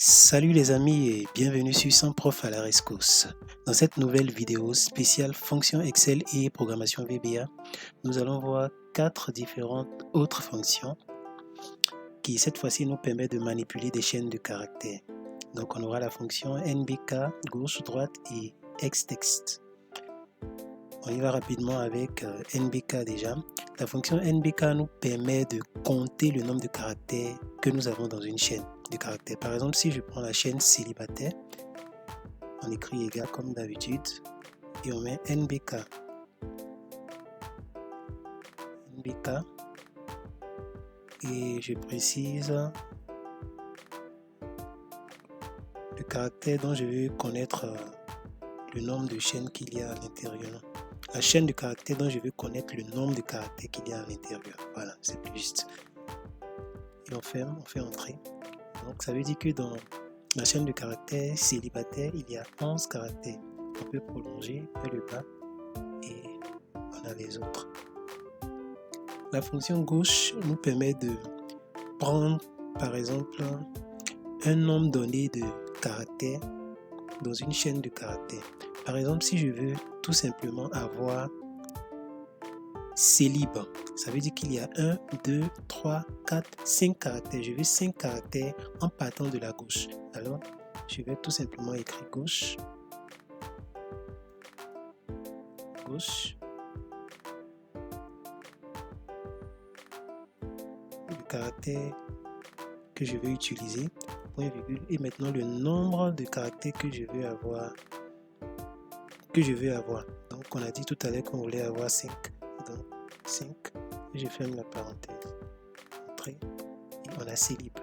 Salut les amis et bienvenue sur 100 Prof à la rescousse. Dans cette nouvelle vidéo spéciale fonction Excel et programmation VBA, nous allons voir 4 différentes autres fonctions qui cette fois-ci nous permettent de manipuler des chaînes de caractères. Donc on aura la fonction NBK, gauche, droite et Xtext. On y va rapidement avec NBK déjà. La fonction NBK nous permet de compter le nombre de caractères que nous avons dans une chaîne de caractères. Par exemple, si je prends la chaîne célibataire, on écrit égal comme d'habitude et on met NBK. NBK et je précise le caractère dont je veux connaître le nombre de chaînes qu'il y a à l'intérieur. La chaîne de caractères dont je veux connaître le nombre de caractères qu'il y a à l'intérieur. Voilà, c'est plus juste. Et on ferme, on fait entrer. Donc ça veut dire que dans la chaîne de caractères célibataire, il y a 11 caractères. On peut prolonger vers le bas et on a les autres. La fonction gauche nous permet de prendre par exemple un nombre donné de caractères dans une chaîne de caractères. Par exemple, si je veux tout simplement avoir célib, ça veut dire qu'il y a 1, 2, 3, 4, 5 caractères. Je veux 5 caractères en partant de la gauche. Alors, je vais tout simplement écrire gauche. Gauche. Le caractère que je veux utiliser, point virgule, et maintenant le nombre de caractères que je veux avoir. Donc on a dit tout à l'heure qu'on voulait avoir 5. Donc 5, et je ferme la parenthèse. Entrée, et on a célib.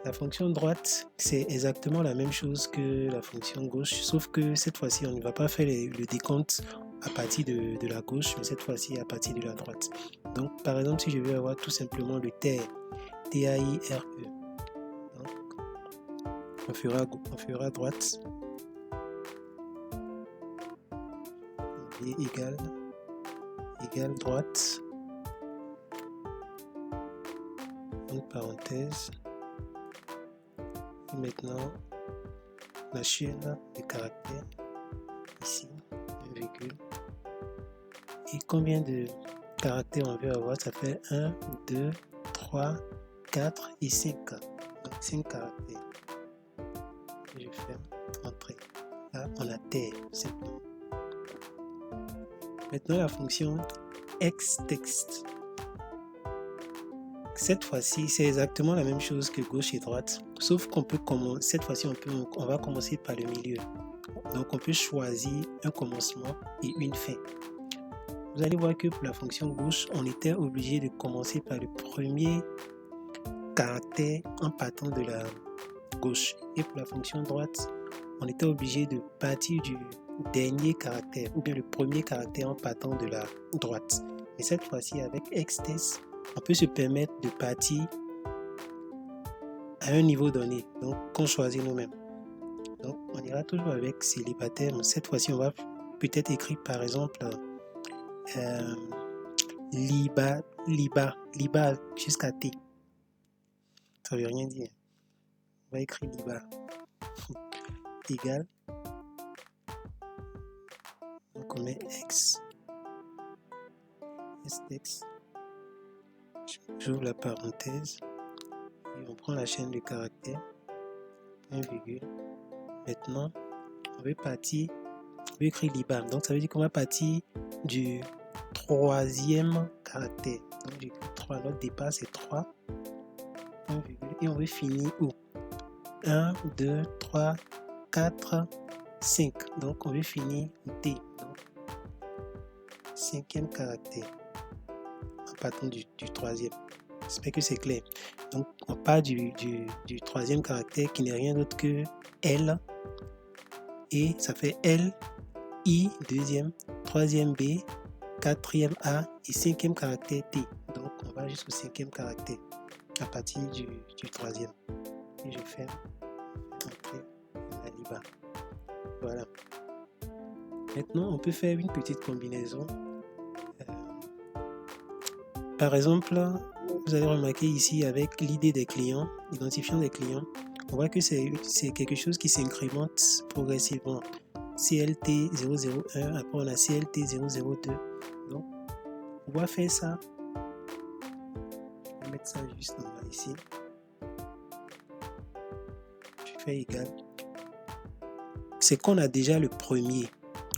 La fonction droite, c'est exactement la même chose que la fonction gauche, sauf que cette fois-ci, on ne va pas faire le décompte à partir de la gauche, mais cette fois-ci à partir de la droite. Donc, par exemple, si je veux avoir tout simplement le TAIRE, T-A-I-R-E, on fera droite, et égal droite, une parenthèse, et maintenant la chaîne de caractères, ici, une virgule, et combien de caractères on veut avoir, ça fait 1, 2, 3, 4 et 5. Donc 5 caractères. Je ferme, entrée. Là, on a TAIRE, simplement. Maintenant, la fonction Xtext. Cette fois-ci, c'est exactement la même chose que gauche et droite, sauf qu'on peut commencer. Cette fois-ci, on va commencer par le milieu. Donc, on peut choisir un commencement et une fin. Vous allez voir que pour la fonction gauche, on était obligé de commencer par le premier caractère en partant de la gauche. Et pour la fonction droite, on était obligé de partir du dernier caractère ou bien le premier caractère en partant de la droite. Mais cette fois-ci, avec Xtext, on peut se permettre de partir à un niveau donné, donc qu'on choisit nous-mêmes. Donc on ira toujours avec célibataire, mais cette fois-ci on va peut-être écrire par exemple liba jusqu'à T. Ça veut rien dire. On va écrire liba égal. Donc on met X. Xtext. J'ouvre la parenthèse et on prend la chaîne de caractères, un virgule. Maintenant, on veut partir, on veut écrire liba. Donc ça veut dire qu'on va partir du troisième caractère. Donc j'écris 3, notre départ c'est 3, un virgule, et on veut finir où? 1, 2, 3, 4, 5. Donc on veut finir au T. Donc, cinquième caractère. En partant du troisième. J'espère que c'est clair. Donc on part du troisième caractère qui n'est rien d'autre que L. Et ça fait L, I, deuxième, troisième B, quatrième A et cinquième caractère T. Donc on va jusqu'au cinquième caractère à partir du troisième. Et je ferme, entrer, la liba. Voilà. Maintenant on peut faire une petite combinaison. Par exemple, vous allez remarquer ici avec l'idée des clients, identifiant des clients, on voit que c'est quelque chose qui s'incrémente progressivement. CLT 001, après on a CLT 002. Donc, on va faire ça. Je vais mettre ça juste en bas ici. Je fais égal. C'est qu'on a déjà le premier.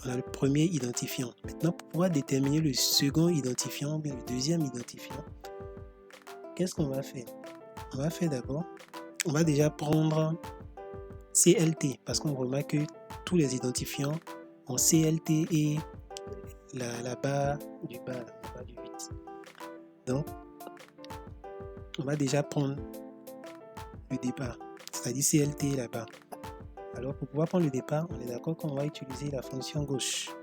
On a le premier identifiant. Maintenant, pour pouvoir déterminer le second identifiant, ou bien le deuxième identifiant, qu'est-ce qu'on va faire? On va faire d'abord, on va déjà prendre CLT, parce qu'on remarque que tous les identifiants ont CLT et la barre du bas, la barre du 8. Donc, on va déjà prendre le départ, c'est-à-dire CLT là-bas. Alors, pour pouvoir prendre le départ, on est d'accord qu'on va utiliser la fonction gauche.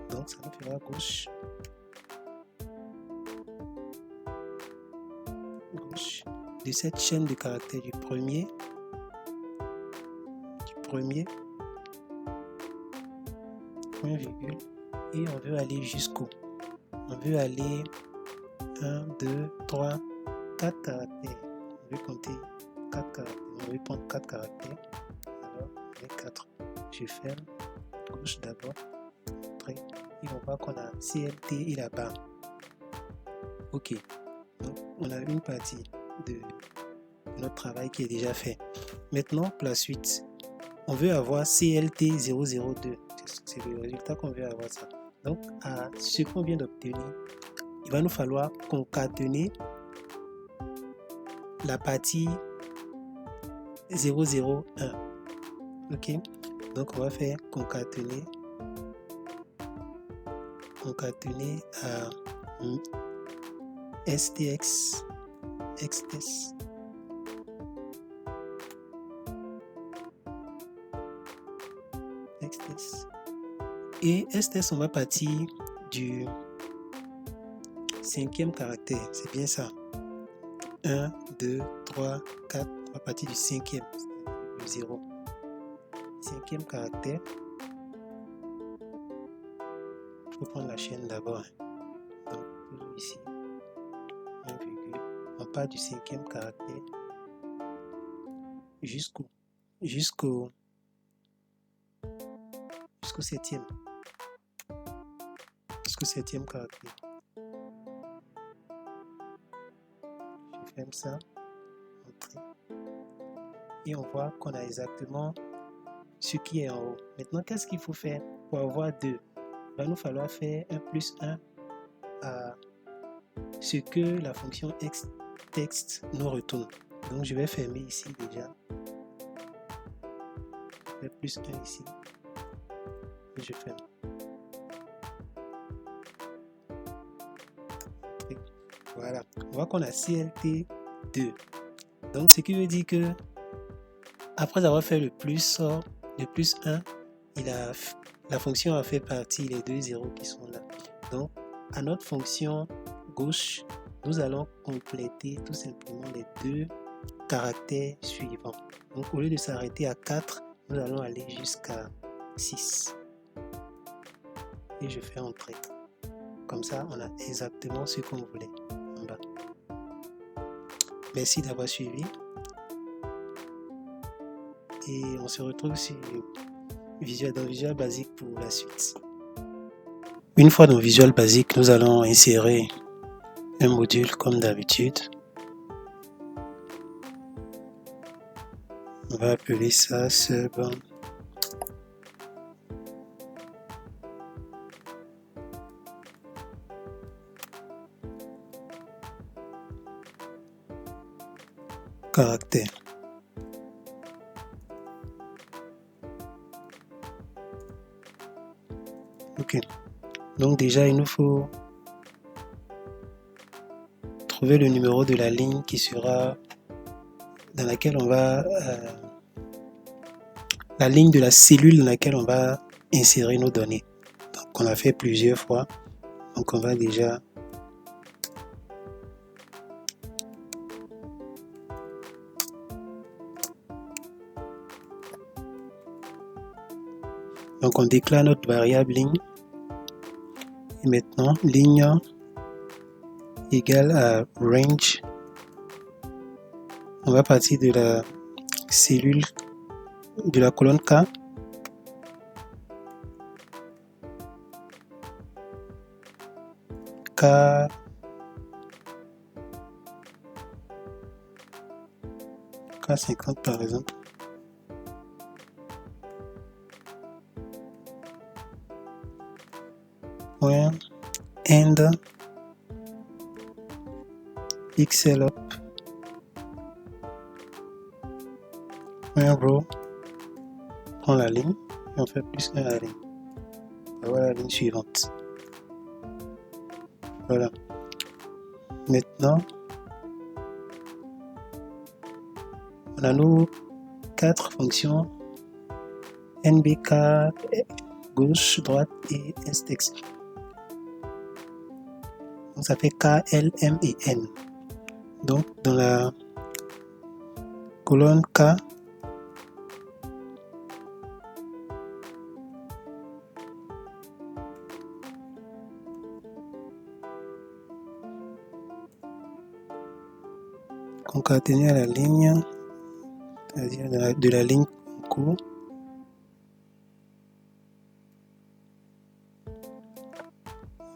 Donc, ça nous fera gauche. Gauche de cette chaîne de caractères du premier, point virgule, et on veut aller jusqu'au. On veut aller 1, 2, 3, 4 caractères. On veut compter 4 caractères. On veut prendre 4 caractères. Alors, avec 4. Je ferme. Gauche d'abord. Après, et on voit qu'on a CLT et la barre. Ok. Donc, on a une partie de notre travail qui est déjà fait. Maintenant, pour la suite, on veut avoir CLT 002. C'est le résultat qu'on veut avoir ça. Donc, à ce qu'on vient d'obtenir, il va nous falloir concaténer la partie 001. Ok, donc on va faire concaténer à STX XS et STS, on va partir du 5e caractère, c'est bien ça. 1, 2, 3, 4, on va partir du 5e, le 0. 5e caractère. Je vais prendre la chaîne d'abord. Donc, toujours ici, 1 virgule. On part du 5e caractère jusqu'au 7e. Jusqu'au 7e caractère. Je ferme ça. Et on voit qu'on a exactement ce qui est en haut. Maintenant, qu'est-ce qu'il faut faire pour avoir 2? Il va nous falloir faire 1 plus 1 à ce que la fonction texte nous retourne. Donc, je vais fermer ici déjà. Je fais plus 1 ici. Et je ferme. Voilà. On voit qu'on a CLT 2. Donc, ce qui veut dire que après avoir fait le plus 1, la fonction a fait partie les 2 zéros qui sont là. Donc, à notre fonction gauche, nous allons compléter tout simplement les 2 caractères suivants. Donc, au lieu de s'arrêter à 4, nous allons aller jusqu'à 6. Et je fais entrer. Comme ça, on a exactement ce qu'on voulait en bas. Merci d'avoir suivi. Et on se retrouve sur Visual Basic pour la suite. Une fois dans Visual Basic, nous allons insérer un module comme d'habitude. On va appeler ça sub caractère. Ok, donc déjà il nous faut trouver le numéro de la ligne qui sera dans laquelle on va la ligne de la cellule dans laquelle on va insérer nos données. Donc on a fait plusieurs fois, donc on va déjà donc on déclare notre variable ligne. Et maintenant, ligne égale à range On va partir de la cellule de la colonne K. K50 par exemple. Point end pixel up. Point row. On prend la ligne et on fait plus 1 à la ligne. Voilà la ligne suivante. Voilà. Maintenant, on a nos 4 fonctions NBK, gauche, droite et STEX. Donc ça fait K, L, M et N. Donc dans la colonne K, concaténer à la ligne, c'est-à-dire de la ligne en cours.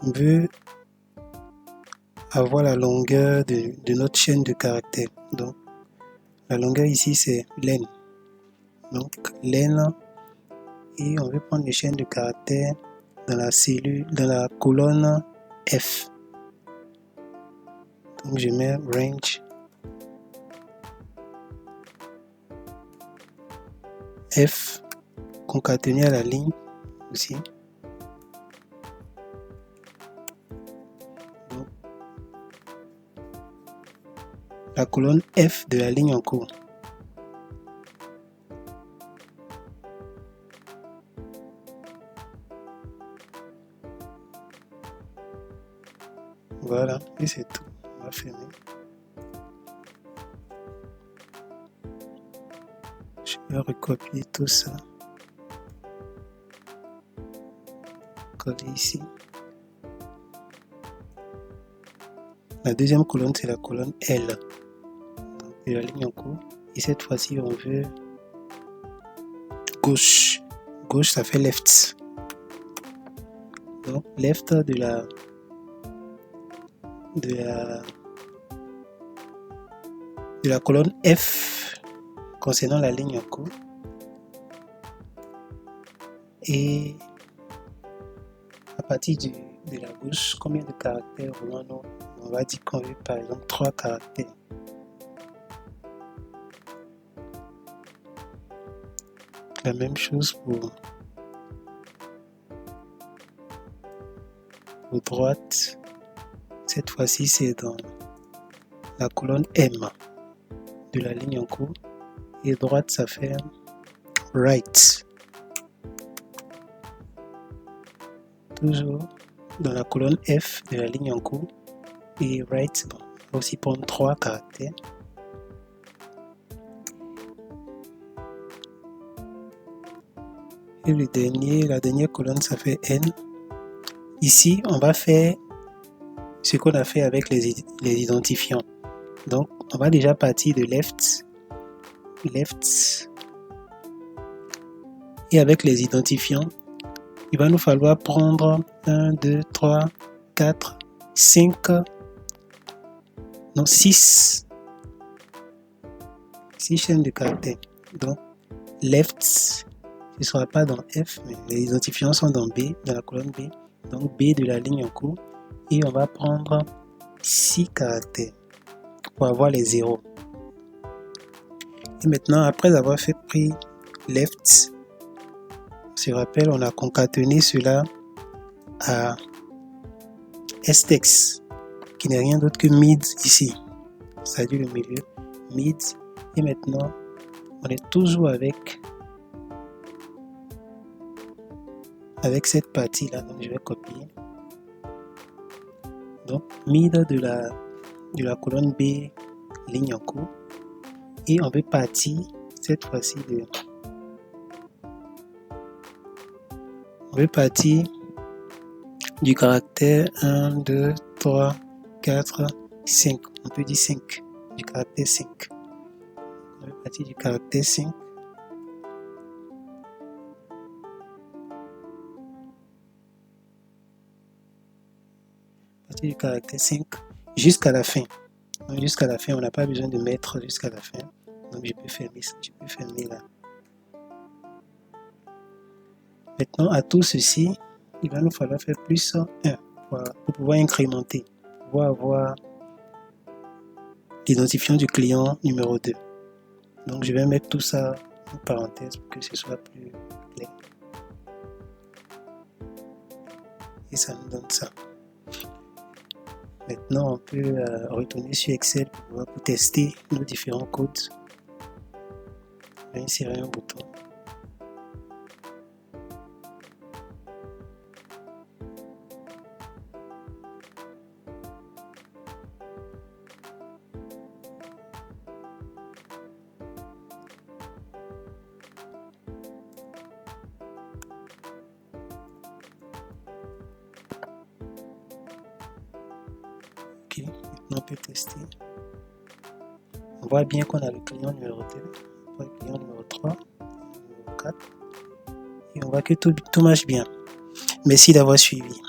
On veut avoir la longueur de notre chaîne de caractères. Donc la longueur ici c'est len. Donc len, et on veut prendre les chaînes de caractères dans la cellule, dans la colonne F. Donc je mets range F concaténé à la ligne aussi. Donc, la colonne F de la ligne en cours. Voilà, et c'est tout. On va fermer. Je vais recopier tout ça. Coller ici. La deuxième colonne, c'est la colonne L. Donc, de la ligne en cours. Et cette fois-ci, on veut gauche. Gauche, ça fait left. Donc, left de la colonne F concernant la ligne en cours. Et à partir de la gauche, combien de caractères voulons-nous? On va dire qu'on veut par exemple 3 caractères. La même chose pour droite. Cette fois-ci, c'est dans la colonne M de la ligne en cours. Et droite, ça fait right. Toujours dans la colonne F de la ligne en cours. Et right, bon, on va aussi prendre 3 caractères. Et la dernière colonne, ça fait N. Ici, on va faire ce qu'on a fait avec les identifiants. Donc, on va déjà partir de left. Et avec les identifiants, il va nous falloir prendre 1, 2, 3, 4, 5, non 6 chaînes de caractères. Donc, left, ce ne sera pas dans F, mais les identifiants sont dans B, dans la colonne B. Donc, B de la ligne en cours. Et on va prendre 6 caractères pour avoir les zéros. Et maintenant, après avoir pris left, on se rappelle, on a concaténé cela à STEX, qui n'est rien d'autre que mid ici, c'est-à-dire le milieu, mid. Et maintenant, on est toujours avec cette partie-là, donc je vais copier. Donc, mid de la colonne B, ligne en cours. Et on veut partir, cette fois-ci, du caractère 1, 2, 3, 4, 5. On peut dire 5, du caractère 5. On va partir du caractère 5. À partir du caractère 5 jusqu'à la fin. Donc, jusqu'à la fin, on n'a pas besoin de mettre jusqu'à la fin. Donc je peux fermer là. Maintenant, à tout ceci, il va nous falloir faire plus 1 pour pouvoir incrémenter, pour avoir l'identifiant du client numéro 2. Donc je vais mettre tout ça en parenthèse pour que ce soit plus clair. Et ça nous donne ça. Maintenant, on peut retourner sur Excel pour tester nos différents codes. On va insérer un bouton. Ok, maintenant on peut tester. On voit bien qu'on a le client numéro 2, on voit le client numéro 3, numéro 4, et on voit que tout marche bien. Merci d'avoir suivi.